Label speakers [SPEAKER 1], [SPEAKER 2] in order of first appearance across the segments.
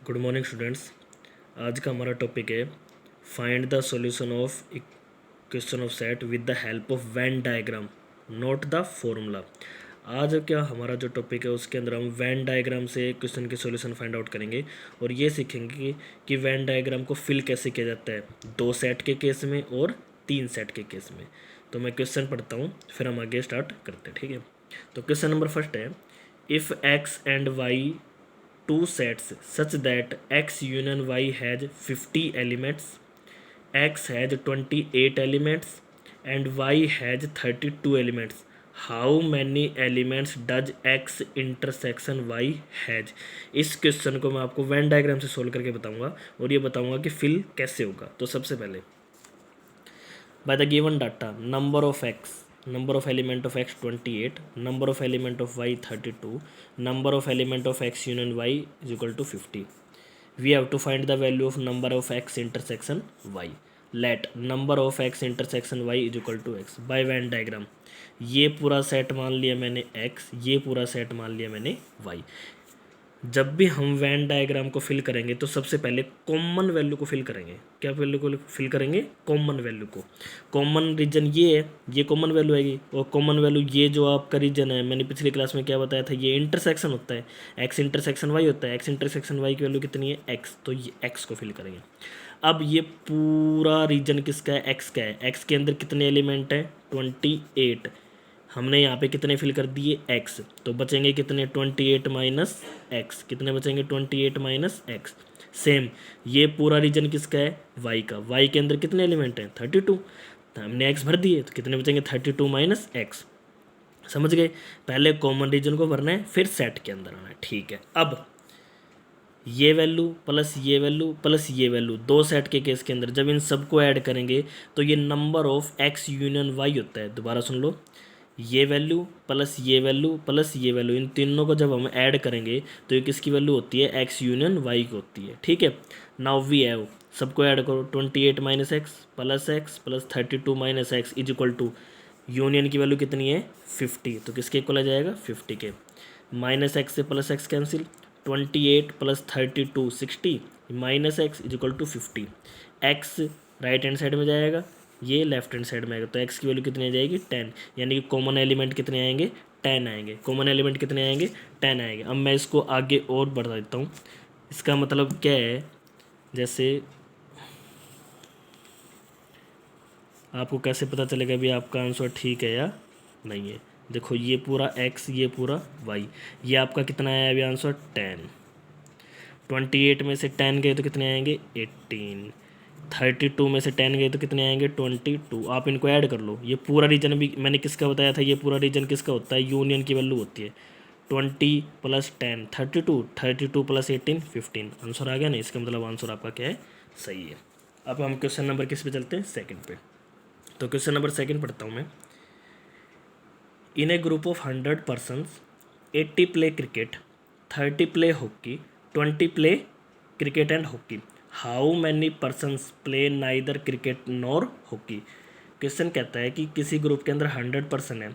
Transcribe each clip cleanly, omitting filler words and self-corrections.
[SPEAKER 1] Good morning students. आज का हमारा टॉपिक है find the solution of question of set with the help of Venn diagram, note the formula. आज क्या हमारा जो टॉपिक है उसके अंदर हम वेन डायग्राम से क्वेश्चन के सॉल्यूशन फाइंड आउट करेंगे और ये सीखेंगे कि वेन डायग्राम को फिल कैसे किया जाता है, 2 सेट के केस में और 3 सेट के केस में। तो मैं क्वेश्चन पढ़ता हूँ फिर हम आगे स्टार्ट करते हैं, ठीक है। तो क्वेश्चन नंबर फर्स्ट है, if X and Y two sets such that X union Y has 50 elements, X has 28 elements and Y has 32 elements. How many elements does X intersection Y has? इस question को मैं आपको Venn diagram से solve करके बताऊंगा और ये बताऊंगा कि फिल कैसे होगा। तो सबसे पहले by the given data, number of element of x 28, number of element of y 32, number of element of x union y is equal to 50. We have to find the value of number of x intersection y. Let number of x intersection y is equal to x by Venn diagram. ये पूरा set मान लिया मैंने x, ये पूरा set मान लिया मैंने y। जब भी हम वेन डायग्राम को फिल करेंगे तो सबसे पहले कॉमन वैल्यू को फिल करेंगे। क्या वैल्यू को फिल करेंगे? कॉमन वैल्यू को। कॉमन रीजन ये है, ये कॉमन वैल्यू आएगी और कॉमन वैल्यू ये जो आपका रीजन है, मैंने पिछली क्लास में क्या बताया था, ये इंटरसेक्शन होता है, एक्स इंटरसेक्शन वाई होता है। एक्स इंटरसेक्शन वाई की वैल्यू कितनी है? एक्स। तो ये एक्स को फिल करेंगे। अब ये पूरा रीजन किसका है? एक्स का है। एक्स के अंदर कितने एलिमेंट हैं? 28। हमने यहाँ पे कितने फिल कर दिए? एक्स। तो बचेंगे कितने? 28 माइनस एक्स। कितने बचेंगे? 28 माइनस एक्स। सेम ये पूरा रीजन किसका है? वाई का। वाई के अंदर कितने एलिमेंट हैं? 32। तो हमने एक्स भर दिए, तो कितने बचेंगे? 32 माइनस एक्स। समझ गए? पहले कॉमन रीजन को भरना है, फिर सेट के अंदर आना है, ठीक है। अब ये वैल्यू प्लस ये वैल्यू प्लस ये वैल्यू, 2 सेट के केस के अंदर जब इन सबको ऐड करेंगे तो ये number of X union Y होता है। दोबारा सुन लो, ये वैल्यू प्लस ये वैल्यू प्लस ये वैल्यू, इन तीनों को जब हम ऐड करेंगे तो ये किसकी वैल्यू होती है? एक्स यूनियन वाई की होती है, ठीक है। नाउ वी हैव, सबको ऐड करो, 28 minus X plus 32 minus X is equal to union की वैल्यू कितनी है? 50। तो किसके इक्वल आ जाएगा? 50 के। माइनस एक्स से plus X cancel, 28 plus 32 60 minus X is equal to 50। X right hand side में जाएगा, ये लेफ्ट हैंड साइड में आएगा, तो एक्स की वैल्यू कितनी आ जाएगी? 10। यानी कि कॉमन एलिमेंट कितने आएंगे? 10 आएंगे। कॉमन एलिमेंट कितने आएंगे? 10 आएंगे। अब मैं इसको आगे और बढ़ा देता हूँ। इसका मतलब क्या है, जैसे आपको कैसे पता चलेगा भी आपका आंसर ठीक है या नहीं है? देखो, ये पूरा x, ये पूरा y, ये आपका कितना आया अभी आंसर? 10। 28 में से 10 गए तो कितने आएंगे? 18। 32 में से 10 गए तो कितने आएंगे? 22। आप इनको ऐड कर लो। ये पूरा रीजन भी मैंने किसका बताया था? ये पूरा रीजन किसका होता है? यूनियन की वैल्यू होती है। 20 प्लस 10 32, 32 प्लस 18 15। आंसर आ गया ना? इसका मतलब आंसर आपका क्या है? सही है। अब हम क्वेश्चन नंबर किस पे चलते हैं? सेकंड पे। तो क्वेश्चन नंबर सेकंड पढ़ता हूँ मैं। In a group of 100 persons, 80 play cricket, 30 play hockey, 20 play cricket and hockey. How many persons play neither cricket nor hockey? Question कहता है कि किसी ग्रुप के अंदर 100 पर्सन है,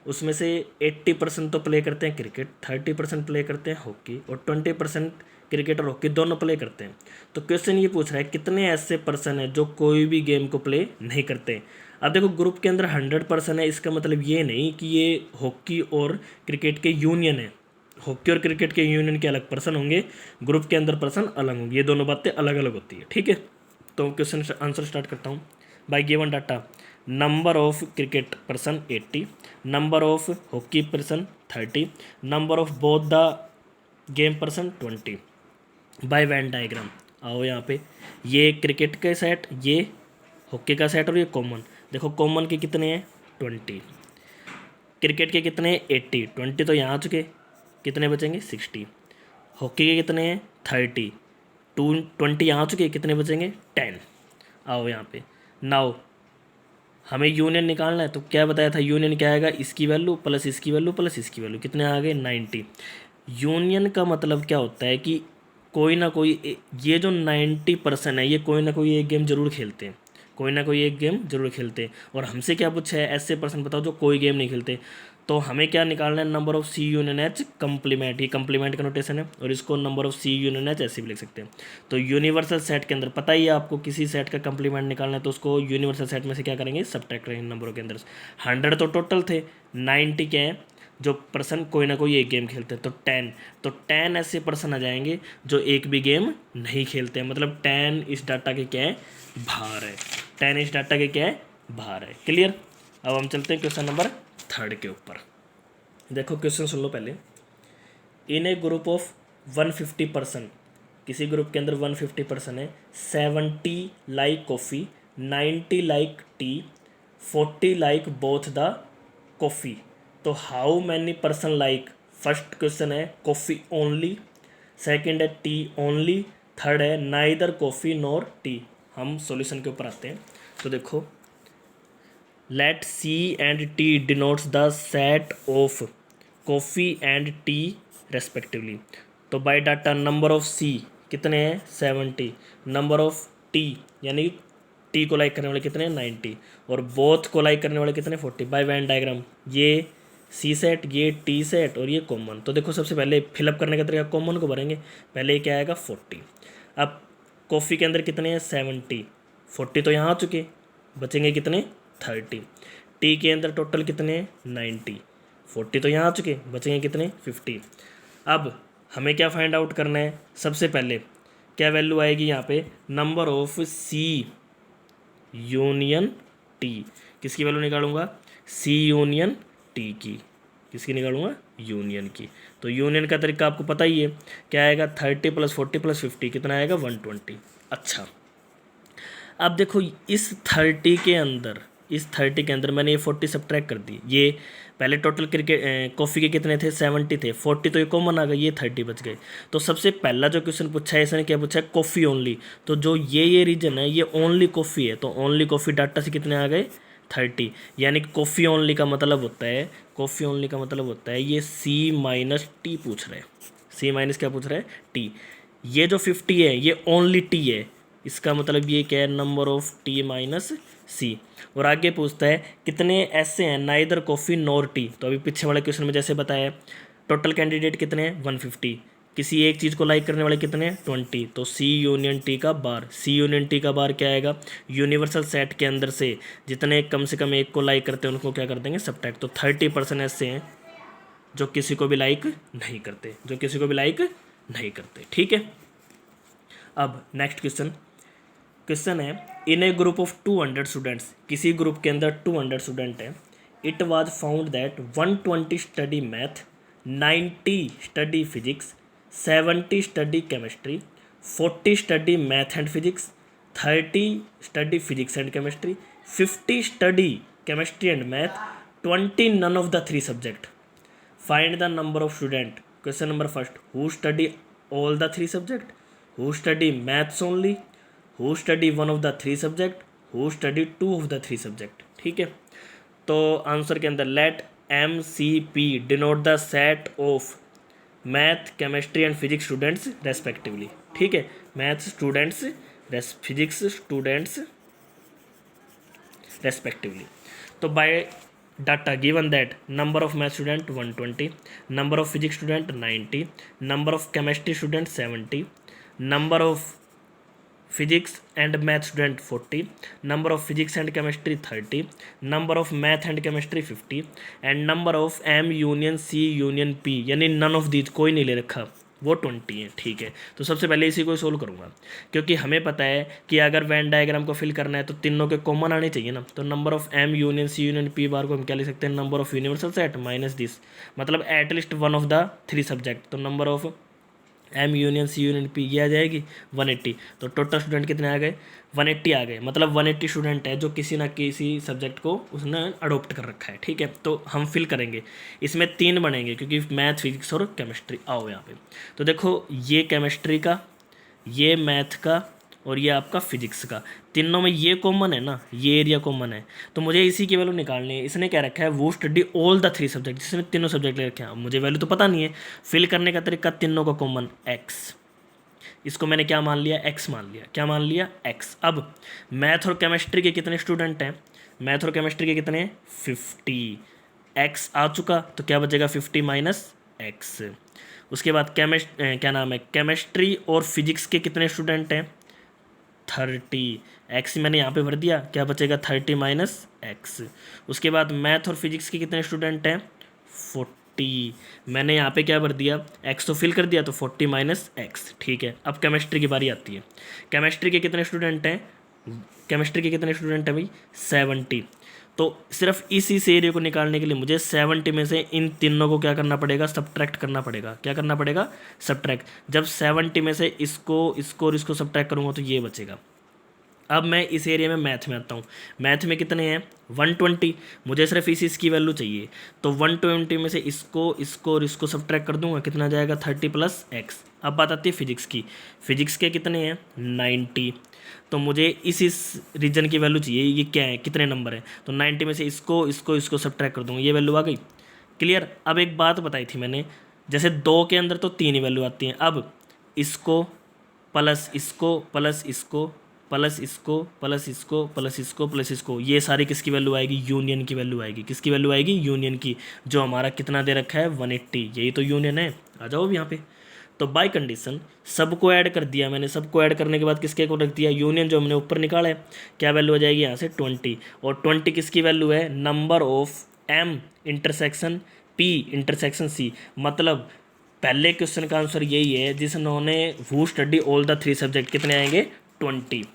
[SPEAKER 1] उसमें से 80% तो प्ले करते हैं क्रिकेट, 30% प्ले करते हैं हॉकी और 20% क्रिकेट और हॉकी दोनों प्ले करते हैं। तो क्वेश्चन ये पूछ रहा है कितने ऐसे पर्सन हैं जो कोई भी गेम को प्ले नहीं करते। अब देखो, ग्रुप के अंदर 100 पर्सन है, इसका मतलब ये नहीं कि ये हॉकी और क्रिकेट के यूनियन है। हॉकी और क्रिकेट के यूनियन के अलग पर्सन होंगे, ग्रुप के अंदर पर्सन अलग होंगे, ये दोनों बातें अलग अलग होती है, ठीक है। तो क्वेश्चन आंसर स्टार्ट करता हूँ। By given data, number of cricket person 80, number of hockey person 30, number of both the game person 20। By Venn diagram, आओ यहाँ पे, ये क्रिकेट के सेट, ये हॉकी का सेट और ये कॉमन। देखो, कॉमन के कितने हैं? 20। क्रिकेट के कितने हैं? 80। 20 तो यहाँ आ चुके, कितने बचेंगे? 60। हॉकी के कितने हैं? 30। 20 यहाँ आ चुके, कितने बचेंगे? 10। आओ यहाँ पे, नाउ हमें यूनियन निकालना है। तो क्या बताया था? यूनियन क्या आएगा? इसकी वैल्यू प्लस इसकी वैल्यू प्लस इसकी वैल्यू, कितने आ गए? 90। यूनियन का मतलब क्या होता है कि कोई ना कोई, ये जो 90% है, ये कोई ना कोई एक गेम जरूर खेलते हैं, कोई ना कोई एक गेम जरूर खेलते हैं। और हमसे क्या पूछा है? ऐसे पर्सन बताओ जो कोई गेम नहीं खेलते। तो हमें क्या निकालना है, number of C union H complement, ये कंप्लीमेंट का नोटेशन है, और इसको number of C union H ऐसे भी लिख सकते हैं। तो यूनिवर्सल सेट के अंदर पता ही है आपको, किसी सेट का कंप्लीमेंट निकालना है तो उसको यूनिवर्सल सेट में से क्या करेंगे, सब्ट्रैक्ट करेंगे नंबरों के अंदर से। 100 तो टोटल थे, 90 क्या है जो पर्सन कोई ना कोई एक गेम खेलते हैं, तो 10 ऐसे पर्सन आ जाएंगे जो एक भी गेम नहीं खेलते हैं, मतलब 10 इस डाटा के क्या है, बाहर है, 10 इस डाटा के क्या है, बाहर है। क्लियर। अब हम चलते हैं क्वेश्चन नंबर 3 के ऊपर। देखो क्वेश्चन सुन लो पहले। In a group of 150 person, किसी ग्रुप के अंदर 150 पर्सन है, 70 like coffee, 90 like tea, 40 like both the coffee. तो how many person like, first question है कॉफ़ी ओनली, सेकंड है टी ओनली, थर्ड है नाइदर कॉफ़ी नॉर टी। हम solution के ऊपर आते हैं। तो देखो, let C and T denotes the set of coffee and tea respectively. तो बाय डाटा नंबर ऑफ सी कितने हैं, 70, नंबर ऑफ टी यानी टी को लाइक करने वाले कितने हैं, 90, और बोथ को लाइक करने वाले कितने, 40। बाय वेन डायग्राम, ये सी सेट, ये टी सेट और ये कॉमन। तो देखो सबसे पहले फिलअप करने का तरीका, कॉमन को भरेंगे, पहले ये क्या आएगा 40। अब कॉफ़ी के अंदर कितने हैं, 70, 40 तो यहाँ आ चुके, बचेंगे कितने, 30। टी के अंदर टोटल कितने हैं, 90, 40 तो यहाँ आ चुके, बचेंगे कितने, 50। अब हमें क्या फाइंड आउट करना है, सबसे पहले क्या वैल्यू आएगी यहाँ पे, number of C union T. किसकी वैल्यू निकालूंगा, सी यूनियन टी की। किसकी निकालूंगा, यूनियन की। तो यूनियन का तरीका आपको पता ही है, क्या आएगा, 30 + 40 + 50 कितना आएगा, 120। अच्छा, अब देखो इस 30 के अंदर, इस 30 के अंदर मैंने ये 40 सब्ट्रैक्ट कर दी। ये पहले टोटल क्रिकेट कॉफ़ी के कितने थे, 70 थे, 40 तो ये कॉमन आ गए, ये 30 बच गए। तो सबसे पहला जो क्वेश्चन पूछा है इसने क्या पूछा है, कॉफ़ी ओनली। तो जो ये रीजन है ये ओनली कॉफ़ी है, तो ओनली कॉफ़ी डाटा से कितने आ गए, 30। यानी कि कॉफ़ी ओनली का मतलब होता है, कॉफ़ी ओनली का मतलब होता है ये सी माइनस टी पूछ रहे हैं, सी माइनस क्या पूछ रहे हैं, टी। ये जो 50 है ये ओनली टी है, इसका मतलब ये क्या है, नंबर ऑफ टी माइनस सी। और आगे पूछता है कितने ऐसे हैं, नाइदर कॉफ़ी नॉर टी। तो अभी पीछे वाले क्वेश्चन में जैसे बताया, टोटल कैंडिडेट कितने हैं, 150, किसी एक चीज़ को लाइक करने वाले कितने हैं, 20। तो सी यूनियन टी का बार, सी यूनियन टी का बार क्या आएगा, यूनिवर्सल सेट के अंदर से जितने कम से कम एक को लाइक करते हैं उनको क्या कर देंगे, सब्ट्रैक्ट। तो 30% ऐसे हैं जो किसी को भी लाइक नहीं करते, जो किसी को भी लाइक नहीं करते। ठीक है। अब नेक्स्ट क्वेश्चन है, in a group of 200 students, किसी ग्रुप के अंदर 200 स्टूडेंट हैं, it was found that 120 study math, 90 study physics, 70 study chemistry, 40 study math and physics, 30 study physics and chemistry, 50 study chemistry and math, 20 none of the 3 subject. Find the number of student. Question number first, who study all the 3 subject, who study maths only, who study one of the 3 subject, who study 2 of the 3 subject. ठीक है। तो answer के अंदर let MCP denote the set of math, chemistry and physics students respectively. ठीक है, math students, physics students respectively. तो by data given that number of math student 120, number of physics student 90, number of chemistry student 70, number of physics and math student 40, number of physics and chemistry 30, number of math and chemistry 50, and number of M union C union P यानी none of these कोई नहीं ले रखा, वो 20 है। ठीक है। तो सबसे पहले इसी को सोल्व करूँगा, क्योंकि हमें पता है कि अगर वेन डायग्राम को फिल करना है तो तीनों के कॉमन आने चाहिए ना। तो number of M union C union P बार को हम क्या लिख सकते हैं, number of universal set minus this, मतलब at least one of the 3 subject. तो number of M union C union P ये आ जाएगी 180। तो टोटल स्टूडेंट कितने आ गए, 180 आ गए, मतलब 180 स्टूडेंट है जो किसी ना किसी सब्जेक्ट को उसने अडोप्ट कर रखा है। ठीक है। तो हम फिल करेंगे, इसमें 3 बनेंगे क्योंकि मैथ, फिजिक्स और केमिस्ट्री। आओ यहाँ पे, तो देखो ये केमिस्ट्री का, ये मैथ का और ये आपका फिजिक्स का, तीनों में ये कॉमन है ना, ये एरिया कॉमन है। तो मुझे इसी की वैल्यू निकालनी है। इसने क्या रखा है, वो स्टडी ऑल द 3 सब्जेक्ट, जिसमें तीनों सब्जेक्ट ले रखे हैं। मुझे वैल्यू तो पता नहीं है, फिल करने का तरीका तीनों का कॉमन x, इसको मैंने क्या मान लिया, x मान लिया। क्या मान लिया, x। अब मैथ और केमिस्ट्री के कितने स्टूडेंट हैं, मैथ और केमिस्ट्री के कितने, 50, एक्स आ चुका, तो क्या बचेगा 50 माइनस एक्स। उसके बाद क्या नाम है, केमिस्ट्री और फिजिक्स के कितने स्टूडेंट हैं, 30। एक्स मैंने यहाँ पे भर दिया, क्या बचेगा 30 माइनस एक्स। उसके बाद मैथ और फिजिक्स के कितने स्टूडेंट हैं, 40। मैंने यहाँ पे क्या भर दिया, एक्स तो फिल कर दिया, तो 40 माइनस एक्स। ठीक है, अब केमिस्ट्री की बारी आती है। केमिस्ट्री के कितने स्टूडेंट हैं, केमिस्ट्री के कितने स्टूडेंट हैं भाई, 70। तो सिर्फ इस एरिया को निकालने के लिए मुझे 70 में से इन तीनों को क्या करना पड़ेगा, सब्ट्रैक्ट करना पड़ेगा। क्या करना पड़ेगा, सब्ट्रैक्ट। जब 70 में से इसको इसको और इसको सब्ट्रैक्ट करूँगा तो ये बचेगा। अब मैं इस एरिया में मैथ में आता हूँ। मैथ में कितने हैं, 120। मुझे सिर्फ इसकी वैल्यू चाहिए, तो 120 में से इसको इसको और इसको सब्ट्रैक्ट कर दूंगा, कितना जाएगा 30 प्लस एक्स। अब बात आती है फिजिक्स की। फिजिक्स के कितने हैं, 90। तो मुझे इस रीजन की वैल्यू चाहिए, ये क्या है, कितने नंबर है, तो 90 में से इसको इसको इसको सब्ट्रैक्ट कर दूंगा, ये वैल्यू आ गई। क्लियर। अब एक बात बताई थी मैंने, जैसे 2 के अंदर तो 3 ही वैल्यू आती हैं। अब इसको प्लस इसको प्लस इसको प्लस इसको प्लस इसको प्लस इसको प्लस इसको, ये सारी किसकी वैल्यू आएगी, यूनियन की वैल्यू आएगी। किसकी वैल्यू आएगी, यूनियन की। जो हमारा कितना दे रखा है 180, यही तो यूनियन है। आ जाओ अब यहाँ पे। तो बाय कंडीशन सबको ऐड कर दिया मैंने। सबको ऐड करने के बाद किसके को रख दिया, यूनियन जो हमने ऊपर निकाला है। क्या वैल्यू आ जाएगी यहाँ से 20। और 20 किसकी वैल्यू है, number of M intersection P intersection C. मतलब पहले क्वेश्चन का आंसर यही है, जिन्होंने who study all the 3 subject, कितने आएंगे 20।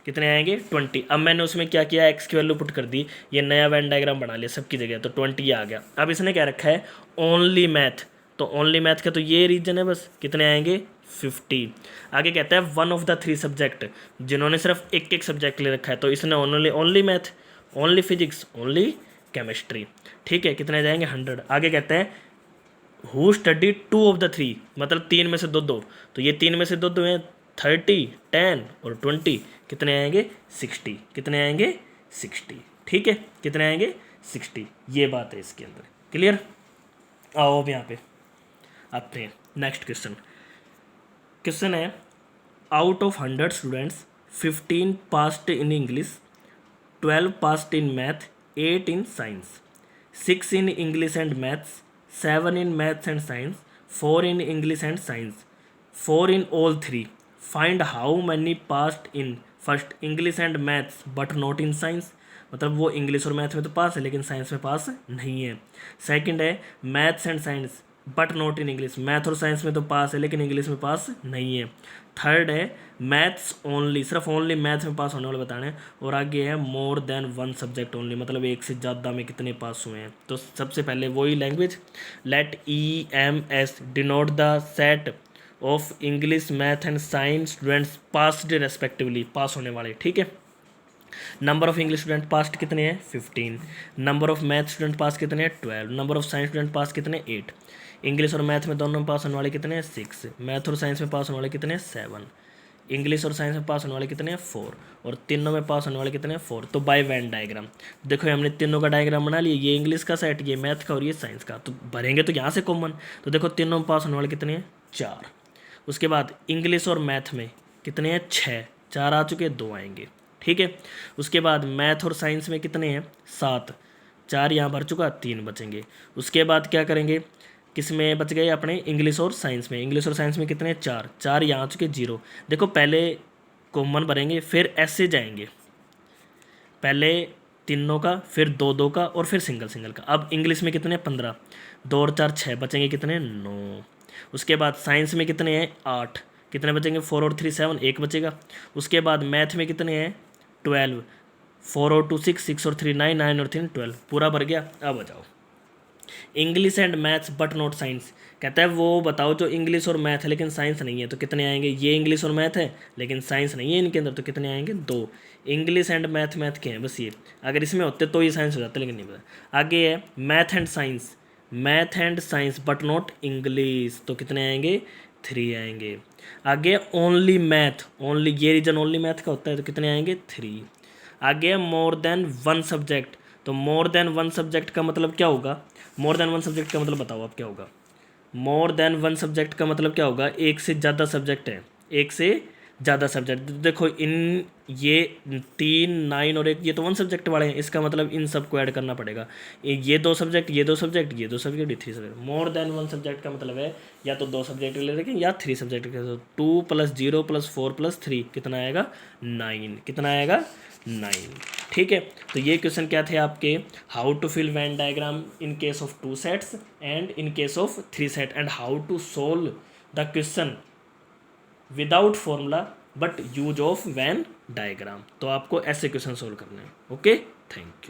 [SPEAKER 1] कितने आएंगे 20। अब मैंने उसमें क्या किया, एक्स की वैल्यू पुट कर दी, ये नया वेन डायग्राम बना लिया सबकी जगह, तो 20 आ गया। अब इसने क्या रखा है, ओनली मैथ। तो ओनली मैथ का तो ये रीजन है बस, कितने आएंगे 50। आगे कहता है 1 ऑफ द 3 सब्जेक्ट, जिन्होंने सिर्फ एक एक सब्जेक्ट ले रखा है, तो इसने only math, only physics, only chemistry. ठीक है, कितने जाएंगे 100। आगे कहते हैं हु स्टडी 2 ऑफ द 3, मतलब 3 में से दो, तो ये 3 में से दो हैं, 30, 10 और 20, कितने आएंगे 60। कितने आएंगे 60। ठीक है, कितने आएंगे 60। ये बात है इसके अंदर। क्लियर। आओ अब यहाँ पे आते हैं नेक्स्ट क्वेश्चन। क्वेश्चन है, out of 100 students 15 passed in English, 12 passed in math, 8 in science, 6 in English and maths, 7 in maths and science, 4 in English and science, 4 in all 3. Find how many passed in first English and maths but not in science. मतलब वो English और math में तो पास है लेकिन science में पास नहीं है। सेकंड है maths and science but not in English, math और साइंस में तो पास है लेकिन इंग्लिश में पास नहीं है। थर्ड है मैथ्स ओनली, सिर्फ ओनली मैथ में पास होने वाले बताने हैं। और आगे है मोर देन 1 सब्जेक्ट ओनली, मतलब एक से ज़्यादा में कितने पास हुए हैं। तो सबसे पहले वही language, let EMS denote the set of English math and science students passed respectively, pass होने वाले। ठीक है, number of English student pass कितने हैं 15, number of math student pass कितने हैं 12, number of science student pass कितने 8, इंग्लिश और मैथ में दोनों में पास होने वाले कितने हैं 6, मैथ और साइंस में पास होने वाले कितने हैं 7, इंग्लिश और साइंस में पास होने वाले कितने हैं 4, और तीनों में पास होने वाले कितने हैं 4। तो बाय वेन डायग्राम देखो, हमने तीनों का डायग्राम बना लिया, ये इंग्लिश का सेट, ये मैथ का और ये साइंस का। तो भरेंगे तो यहाँ से कॉमन, तो देखो तीनों में पास होने वाले कितने हैं 4। उसके बाद इंग्लिश और मैथ में कितने हैं 6, 4 आ चुके, 2 आएंगे। ठीक है, उसके बाद मैथ और साइंस में कितने हैं 7, 4 यहाँ भर चुका, 3 बचेंगे। उसके बाद क्या करेंगे, किस में बच गए अपने इंग्लिश और साइंस में, इंग्लिश और साइंस में कितने 4, 4 यहाँ आ चुके 0। देखो पहले कॉमन भरेंगे फिर ऐसे जाएंगे, पहले तीनों का फिर 2 का और फिर सिंगल सिंगल का। अब इंग्लिश में कितने 15, 2 और 4 6, बचेंगे कितने 9। उसके बाद साइंस में कितने हैं 8, कितने बचेंगे 4 और 3 7, 1 बचेगा। उसके बाद मैथ में कितने हैं 12, 4 और 2 6, 6 और 3 9, 9 और 3 12, पूरा भर गया। अब आ जाओ English and maths but not science, कहता है वो बताओ जो इंग्लिश और मैथ है लेकिन साइंस नहीं है, तो कितने आएंगे, ये इंग्लिश और मैथ है लेकिन साइंस नहीं है इनके अंदर, तो कितने आएंगे 2। इंग्लिश एंड मैथ के हैं बस ये, अगर इसमें होते तो ये साइंस हो जाता लेकिन नहीं पता। आगे है math and science, math and science but not English, तो कितने आएंगे 3 आएंगे। आगे ओनली मैथ, ओनली ये रीजन ओनली मैथ का होता है, तो कितने आएंगे 3। आगे मोर देन 1 सब्जेक्ट, तो मोर देन 1 सब्जेक्ट का मतलब क्या होगा, मोर देन 1 सब्जेक्ट का मतलब बताओ आप क्या होगा। मोर देन 1 सब्जेक्ट का मतलब क्या होगा, एक से ज़्यादा सब्जेक्ट है, एक से ज़्यादा सब्जेक्ट। देखो इन ये 3 9 और 1 ये तो 1 सब्जेक्ट वाले हैं, इसका मतलब इन सबको ऐड करना पड़ेगा। ये 2 सब्जेक्ट, ये 2 सब्जेक्ट, ये 2 सब्जेक्ट, ये 3 सब्जेक्ट। मोर देन 1 सब्जेक्ट का मतलब है या तो 2 सब्जेक्ट ले रखें या 3 सब्जेक्ट के। 2 + 0 + 4 + 3 कितना आएगा 9। कितना आएगा 9। ठीक है, तो ये क्वेश्चन क्या थे आपके, how to fill Venn diagram in case of 2 sets and in case of 3 set, and how to solve the question without formula but use of Venn diagram. तो आपको ऐसे क्वेश्चन सोल्व करने हैं। Okay, thank you.